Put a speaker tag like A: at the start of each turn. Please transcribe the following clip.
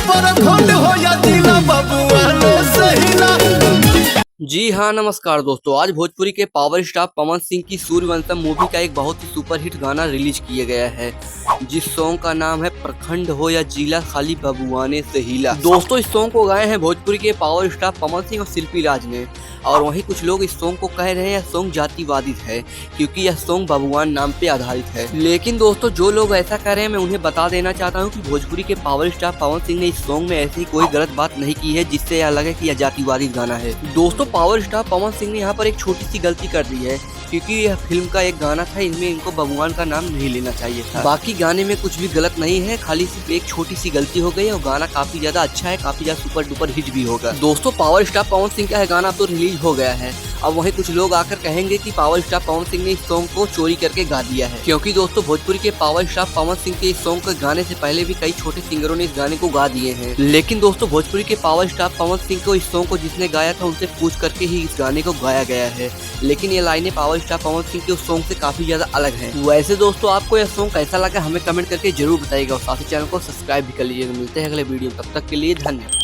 A: प्रखंड हो या जिला बबुआन सही ना।
B: जी हाँ, नमस्कार दोस्तों। आज भोजपुरी के पावर स्टार पवन सिंह की सूर्यवंशम मूवी का एक बहुत ही सुपरहिट गाना रिलीज किया गया है, जिस सॉन्ग का नाम है प्रखंड हो या जिला खाली बबुआने से हिला। दोस्तों, इस सॉन्ग को गाए हैं भोजपुरी के पावर स्टार पवन सिंह और शिल्पी राज ने। और वहीं कुछ लोग इस सॉन्ग को कह रहे हैं यह सॉन्ग जातिवादी है, क्योंकि यह सॉन्ग बबुआन नाम पे आधारित है। लेकिन दोस्तों, जो लोग ऐसा कह रहे हैं मैं उन्हें बता देना चाहता हूँ कि भोजपुरी के पावर स्टार पवन सिंह ने इस सॉन्ग में ऐसी कोई गलत बात नहीं की है जिससे यह लगे कि यह जातिवादी गाना है। दोस्तों, पावर स्टार पवन सिंह ने यहाँ पर एक छोटी सी गलती कर दी है, क्योंकि यह फिल्म का एक गाना था, इनमें इनको बबुआन का नाम नहीं लेना चाहिए था। बाकी गाने में कुछ भी गलत नहीं है, खाली सिर्फ एक छोटी सी गलती हो गई और गाना काफी ज्यादा अच्छा है, काफी ज्यादा सुपर डुपर हिट भी होगा। दोस्तों, पावर स्टार पवन सिंह का गाना तो रिलीज हो गया है। अब वहीं कुछ लोग आकर कहेंगे कि पावर स्टार पवन सिंह ने इस सॉन्ग को चोरी करके गा दिया है, क्योंकि दोस्तों भोजपुरी के पावर स्टार पवन सिंह के इस सॉन्ग को गाने से पहले भी कई छोटे सिंगरों ने इस गाने को गा दिए हैं। लेकिन दोस्तों, भोजपुरी के पावर स्टार पवन सिंह को इस सॉन्ग को जिसने गाया था उनसे पूछ करके ही इस गाने को गाया गया है। लेकिन ये लाइनें पावर स्टार पवन सिंह के उस सॉन्ग से काफी ज्यादा अलग है। वैसे दोस्तों, आपको यह सॉन्ग कैसा लगा हमें कमेंट करके जरूर बताइएगा और साथ ही चैनल को सब्सक्राइब भी कर लीजिएगा। मिलते हैं अगले वीडियो, तब तक के लिए धन्यवाद।